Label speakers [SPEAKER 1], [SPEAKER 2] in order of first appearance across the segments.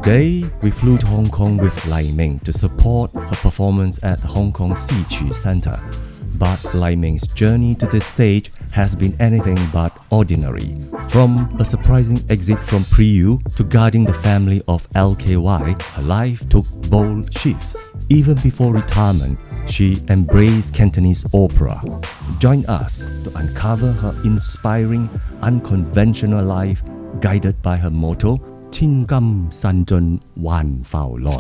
[SPEAKER 1] Today, we flew to Hong Kong with Lai Ming to support her performance at Hong Kong Sichu Centre. But Lai Ming's journey to this stage has been anything but ordinary. From a surprising exit from Priu to guarding the family of LKY, her life took bold shifts. Even before retirement, she embraced Cantonese opera. Join us to uncover her inspiring, unconventional life guided by her motto, 千金散盡還浮來。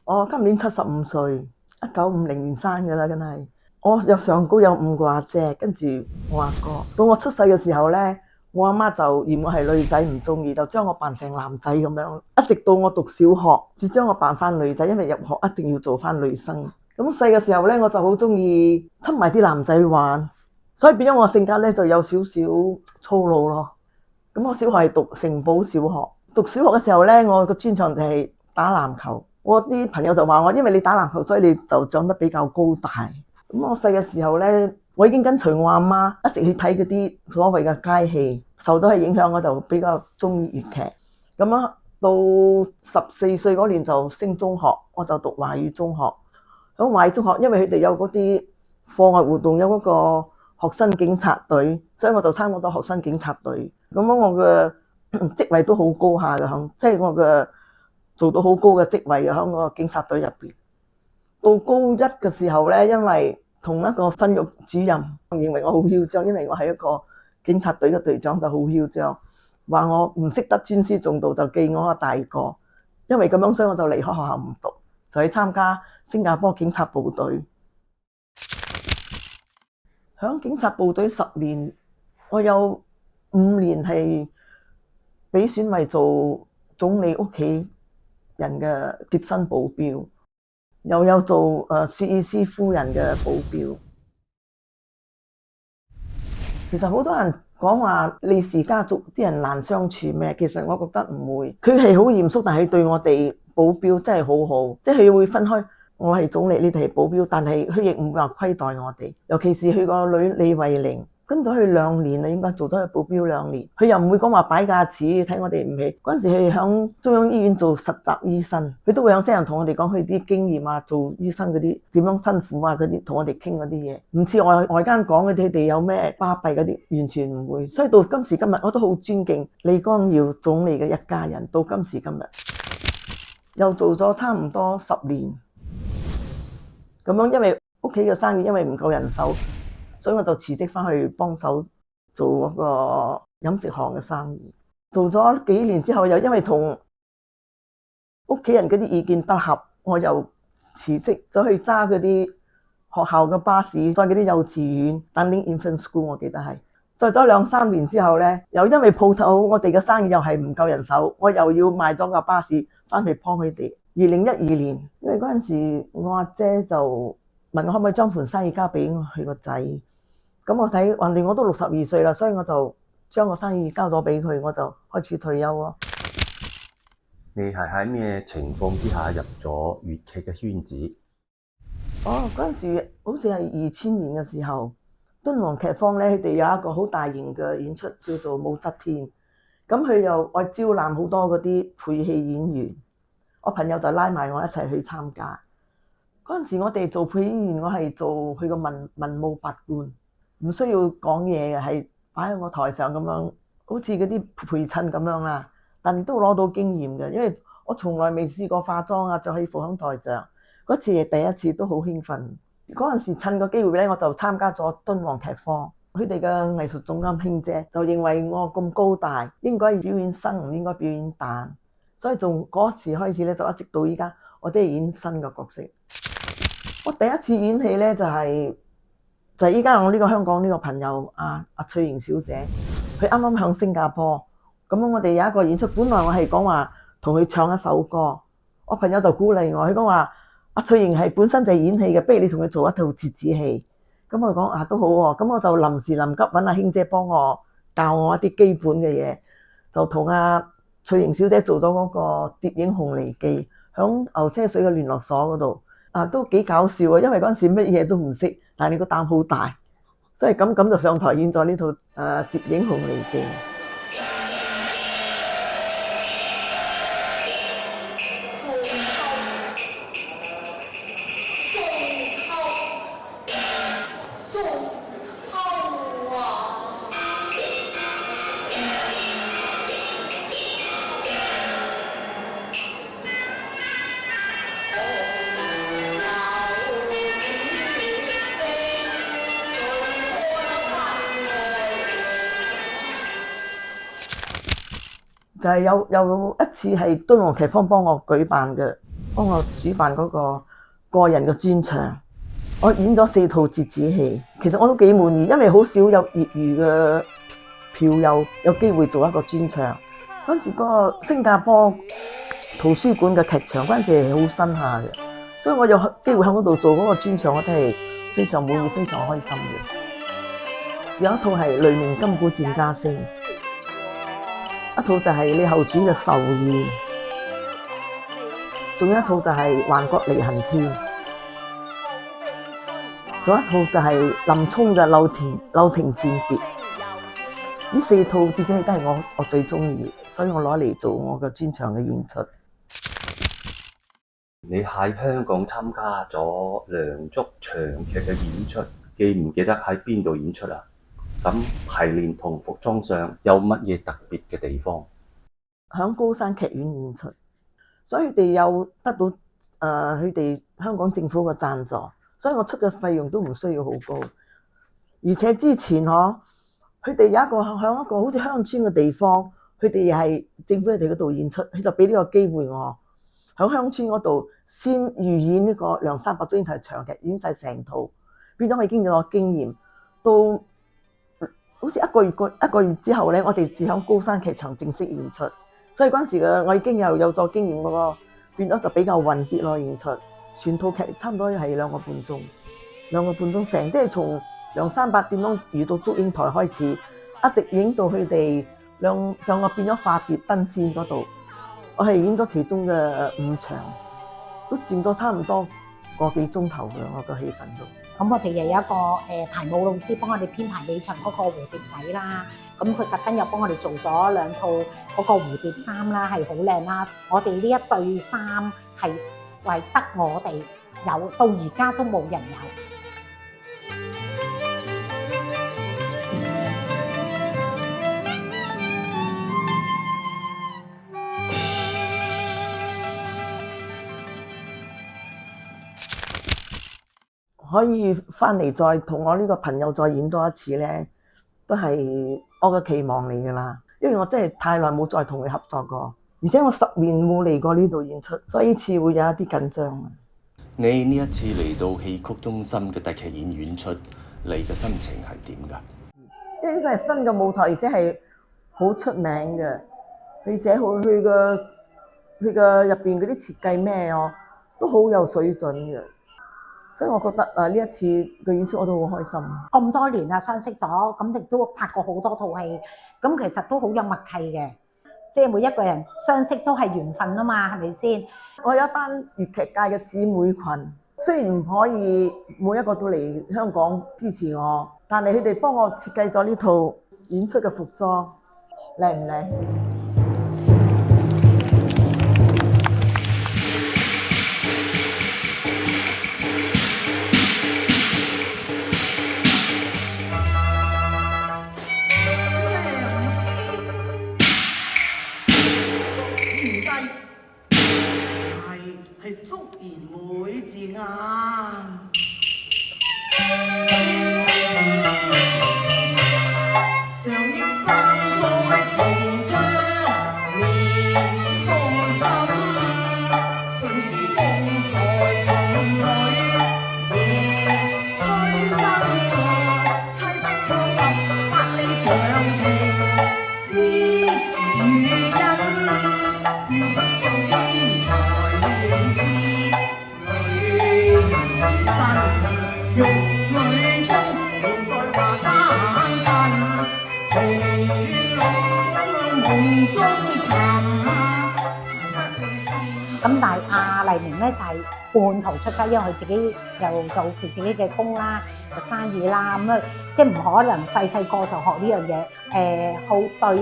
[SPEAKER 2] 我今年75歲，1950年生嘅啦，真係。我有上高有5個阿姐，跟住我阿哥。到我出世嘅時候呢，我阿媽就嫌我係女仔唔中意，就將我扮成男仔咁樣。一直到我讀小學，先將我扮翻女仔，因為入學一定要做翻女生。咁細嘅時候呢，我就好中意親埋啲男仔玩，所以變咗我性格呢就有少少粗魯咯。咁我小學係讀城堡小學，讀小學嘅時候呢，我個專長就係打籃球。我啲朋友就話我，因為你打籃球，所以你就長得比較高大。咁我細嘅時候呢，我已經跟隨我阿媽一直去睇嗰啲所謂嘅街戲，受到佢影響，我就比較中意粵劇。咁啊，到14歲嗰年就升中學，我就讀華語中學。喺華語中學，因為佢哋有嗰啲課外活動，有嗰個學生警察隊，所以我就參加咗學生警察隊。咁樣我嘅職位都好高下嘅，即係我嘅做到好高嘅職位嘅喺個警察隊入邊。到高一嘅時候呢，因為同一個訓育主任認為我好囂張，因為我係一個警察隊嘅隊長，就好囂張，話我唔識得尊師重道，就記我一大過。因為咁樣，所以我就離開學校唔讀，就去參加新加坡警察部隊。響警察部隊10年，我有5年係被選為做總理屋企人嘅貼身保鏢，又有做薛醫師夫人嘅保鏢。其實好多人講話利氏家族啲人難相處咩？其實我覺得唔會，佢係好嚴肅，但係對我哋保鏢真係好好，即係佢會分開。我係總理，你哋係保鏢，但係佢亦唔會話虧待我哋。尤其是佢個女李慧玲，跟咗佢2年啦，應該做咗佢保鏢2年。佢又唔會講話擺架子睇我哋唔起。嗰陣時佢響中央醫院做實習醫生，佢都會響即係同我哋講佢啲經驗啊，做醫生嗰啲點樣辛苦啊嗰啲，同我哋傾嗰啲嘢。唔似外間講嗰啲，佢哋有咩巴閉嗰啲，完全唔會。所以到今時今日，我都好尊敬李光耀總理嘅一家人。到今時今日，又做咗差唔多10年。咁樣，因為屋企嘅生意因為唔夠人手，所以我就辭職翻去幫手做嗰個飲食行嘅生意。做咗幾年之後，又因為同屋企人嗰啲意見不合，我又辭職咗去揸嗰啲學校嘅巴士，再嗰啲幼稚園 Dunning Infant School， 我記得係。再咗2-3年之後呢，又因為鋪頭我哋嘅生意又係唔夠人手，我又要賣咗架巴士翻去幫佢哋。2012年，因為嗰陣時我阿姐就問我可唔可以將盤生意交俾佢個仔，咁我睇橫掂我都62歲啦，所以我就將個生意交咗俾佢，我就開始退休咯。
[SPEAKER 1] 你係喺咩情況之下入咗粵劇嘅圈子？
[SPEAKER 2] 嗰陣時好似係2000年嘅時候，敦煌劇坊咧，佢哋有一個好大型嘅演出叫做武則天，咁佢又愛招攬好多嗰啲配戲演員。我朋友就拉埋我一齊去參加。嗰陣時我哋做配演員，我係做佢個文武百官，唔需要講嘢嘅，係擺喺我台上咁樣，好似嗰啲陪襯咁樣啦。但都攞到經驗嘅，因為我從來未試過化妝啊，着戲服喺台上。嗰次係第一次，都好興奮。嗰陣時趁個機會咧，我就參加咗敦煌劇坊。佢哋嘅藝術總監卿姐就認為我咁高大，應該表演生，唔應該表演旦。所以從嗰時開始咧，就一直到依家，我都係演新嘅角色。我第一次演戲咧，就係依家我呢個香港呢個朋友阿翠瑩小姐，佢啱啱響新加坡，咁我哋有一個演出，本來我係講話同佢唱一首歌，我朋友就鼓勵我，佢講話阿翠瑩係本身就係演戲嘅，不如你同佢做一套折子戲。咁我講都好喎，咁我就臨時臨急揾阿卿姐幫我教我一啲基本嘅嘢，就同阿翠瑩小姐做咗嗰個《蝶影紅梨記》，響牛車水嘅聯絡所嗰度，都幾搞笑啊！因為嗰陣時乜嘢都唔識，但係你個膽好大，所以咁就上台演咗呢套《蝶影紅梨記》。就係有一次係敦煌劇坊幫我主辦嗰個人嘅專場，我演咗4套折子戲，其實我都幾滿意，因為好少有業餘嘅票友有機會做一個專場。嗰陣時嗰個新加坡圖書館嘅劇場嗰陣時係好新下嘅，所以我有機會喺嗰度做嗰個專場，我都係非常滿意、非常開心嘅。有一套係《雷鳴金鼓戰家聲》，一套就係李後主嘅《壽宴》，仲有一套就係《幻覺離恨天》，仲有一套就係林沖嘅《柳亭餞別》。呢4套折子戲都係我最中意，所以我攞嚟做我嘅專場嘅演出。
[SPEAKER 1] 你喺香港參加咗2齣長劇嘅演出，記唔記得喺邊度演出啊？咁排練同服裝上有乜嘢特別嘅地方？
[SPEAKER 2] 喺高山劇院演出，所以佢哋有得到佢哋香港政府嘅贊助，所以我出嘅費用都唔需要好高。而且之前佢哋有一個喺一個好似鄉村嘅地方，佢哋又係政府佢哋嗰度演出，佢就俾呢個機會我喺鄉村嗰度先預演呢個梁山伯祝英台長劇，演晒成套，變咗我已經有個經驗。到好似一個月之後咧，我哋至喺高山劇場正式演出，所以嗰陣時我已經有咗經驗嗰個，變咗就比較混啲咯演出。全套劇差唔多係2個半鐘成，即係從梁山伯點樣遇到祝英台開始，一直影到佢哋兩個變咗化蝶登仙嗰度，我係演咗其中嘅5場，都佔咗差唔多個幾鐘頭嘅我個戲份都。
[SPEAKER 3] 咁我哋又有一個排舞老師幫我哋編排尾場嗰個蝴蝶仔啦，咁佢特登又幫我哋做咗2套嗰個蝴蝶衫啦，係好靚啦。我哋呢一對衫係為得我哋有，到而家都冇人有。
[SPEAKER 2] 可以翻嚟再同我呢個朋友再演多一次咧，都係我嘅期望嚟㗎啦。因為我真係太耐冇再同佢合作過，而且我10年冇嚟過呢度演出，所以呢次會有一啲緊張。
[SPEAKER 1] 你呢一次嚟到戲曲中心嘅大劇院演出，你嘅心情係點㗎？
[SPEAKER 2] 因為呢個係新嘅舞台，而且係好出名嘅，而且佢嘅入邊嗰啲設計咩都好有水準嘅。所以我覺得呢一次嘅演出我都好開心。
[SPEAKER 3] 咁多年啦，相識咗，咁亦都拍過好多套戲，咁其實都好有默契嘅。即係每一個人相識都係緣分啊嘛，係咪先？
[SPEAKER 2] 我有一班粵劇界嘅姊妹群，雖然唔可以每一個都嚟香港支持我，但係佢哋幫我設計咗呢套演出嘅服裝，靚唔靚？係足言每字啱。上億山在同窗，面多心，信自風台重裏，夜吹笙妻不過18里長亭，詩與人，不用天台。玉女中，仍在華山近，紅龍夢中尋。
[SPEAKER 3] 咁但係黎明咧就係半途出家，因為佢自己又做佢自己嘅工啦、個生意啦，咁即係唔可能細個就學呢樣嘢。好對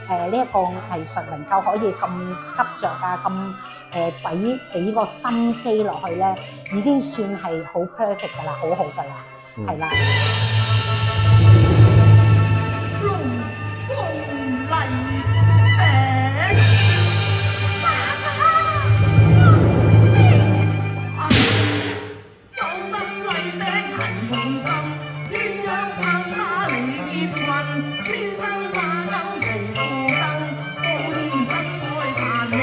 [SPEAKER 3] 呢一個藝術能夠可以咁執着啊，咁俾個心機落去咧，已經算係好 perfect 㗎啦，好好㗎啦，係啦。
[SPEAKER 2] 龍鳳麗餅，手執麗餅很痛心，鴛鴦拍馬離結群，孫生馬狗無負憎，高天生。
[SPEAKER 1] 你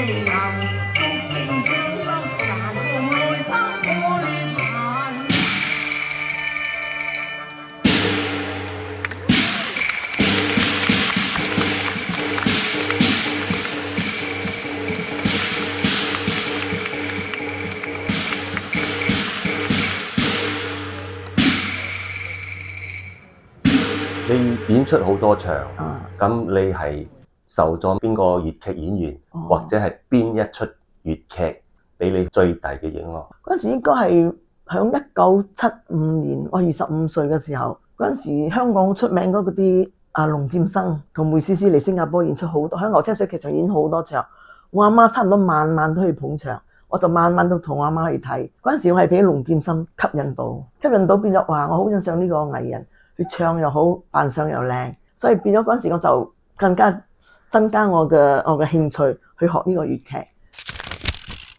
[SPEAKER 1] 演出好多場，
[SPEAKER 2] 啊，
[SPEAKER 1] 咁你係受咗邊個粵劇演員，或者係邊一出粵劇俾你最大嘅影響？
[SPEAKER 2] 嗰陣時應該係響1975年，我25歲嘅時候，嗰陣時香港好出名嗰啲龍劍生同梅詩詩嚟新加坡演出好多，喺牛車水劇場演好多場。我阿媽差唔多晚晚都去捧場，我就晚晚都同我阿媽去睇。嗰陣時我係俾龍劍生吸引到變咗話我好欣賞呢個藝人。佢唱又好，扮相又靚，所以變咗嗰陣時我就更加增加我嘅興趣去學呢個粵劇。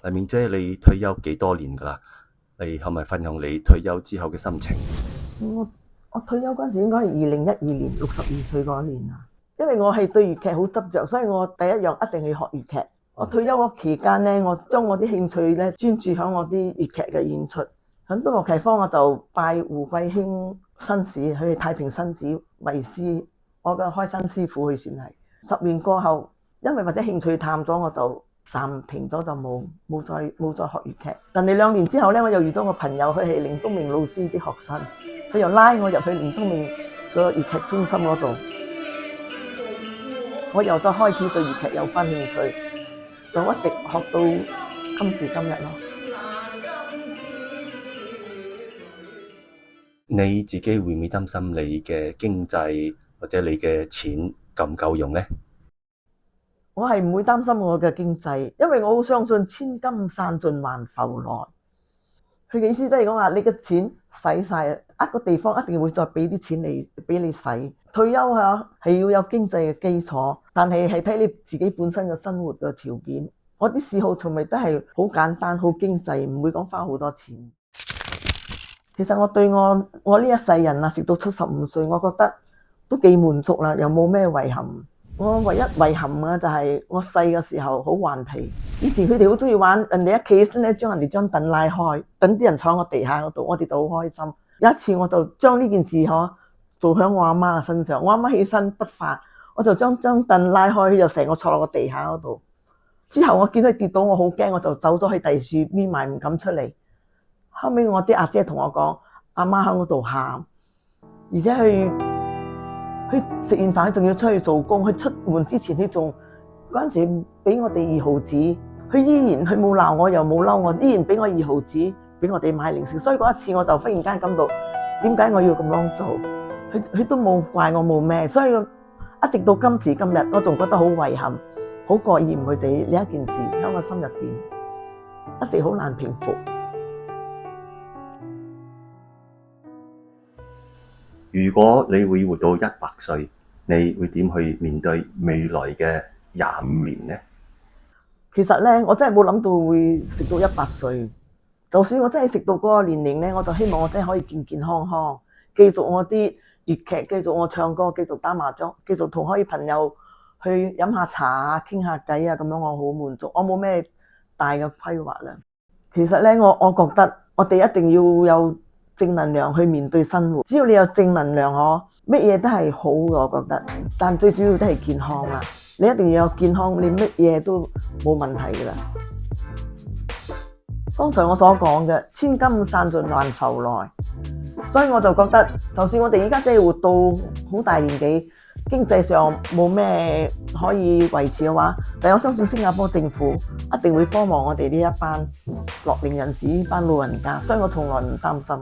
[SPEAKER 1] 黎明姐，你退休幾多年㗎啦？你可唔可以分享你退休之後嘅心情？
[SPEAKER 2] 我退休嗰陣時應該係2012年62歲嗰年啊，因為我係對粵劇好執着，所以我第一樣一定去學粵劇。我退休嗰期間咧，我將我啲興趣咧專注喺我啲粵劇嘅演出。喺東樂劇坊我就拜胡桂興紳士去太平紳士為師，我嘅開山師傅佢算係。10年過後，因為或者興趣淡咗，我就暫停咗，就冇再學粵劇。但係2年之後咧，我又遇到個朋友，佢係凌東明老師啲學生，佢又拉我入去凌東明個粵劇中心嗰度，我又再開始對粵劇有返興趣，就一直學到今時今日咯。
[SPEAKER 1] 你自己會唔會擔心你嘅經濟或者你嘅錢夠唔夠用呢？
[SPEAKER 2] 我係唔會擔心我嘅經濟，因為我好相信千金散盡還復來。佢嘅意思即係講話，你嘅錢使晒，一個地方一定會再俾啲錢俾你使。退休嚇係要有經濟嘅基礎，但係睇你自己本身嘅生活嘅條件。我啲嗜好從來都係好簡單、好經濟，唔會講花好多錢。其實我對我呢一世人啊，食到75歲，我覺得都幾滿足啦，又冇咩遺憾。我唯一遺憾嘅就係我細嘅時候好頑皮。以前佢哋好中意玩，人哋一企起身咧，將人哋張凳拉開，等啲人坐喺我地下嗰度，我哋就好開心。有一次我就將呢件事做喺我阿媽嘅身上，我阿媽起身不發，我就將張凳拉開，佢就成個坐落個地下嗰度。之後我見佢跌倒，我好驚，我就走咗去第樹匿埋，唔敢出嚟。後尾我啲阿姐同我講，阿媽喺嗰度喊，而且佢食完飯仲要出去做工，佢出門之前佢仲嗰陣時俾我哋2毫子，佢依然佢冇鬧我又冇嬲我，依然俾我2毫子俾我哋買零食。所以嗰一次我就忽然間感到點解我要咁樣做，佢都冇怪我冇咩，所以一直到今時今日我仲覺得好遺憾，好過意唔去做呢一件事，喺我心入邊一直好難平復。
[SPEAKER 1] 如果你會活到100歲，你會點去面對未來嘅25年呢？
[SPEAKER 2] 其實咧，我真係冇諗到會食到100歲。就算我真係食到嗰個年齡咧，我就希望我真係可以健健康康，繼續我啲粵劇，繼續我唱歌，繼續打麻將，繼續同可以朋友去飲下茶啊、傾下偈啊，咁樣我好滿足。我冇咩大嘅規劃啦。其實咧，我覺得我哋一定要有正能量去面對生活，只要你有正能量，乜嘢都係好嘅，我覺得。但最主要都係健康啦，你一定要有健康，你乜嘢都冇問題噶啦。剛才我所講嘅千金散盡還復來，所以我就覺得，就算我哋而家真係活到好大年紀，經濟上冇咩可以維持嘅話，但我相信新加坡政府一定會幫忙我哋呢一班樂齡人士，呢班老人家，所以我從來唔擔心。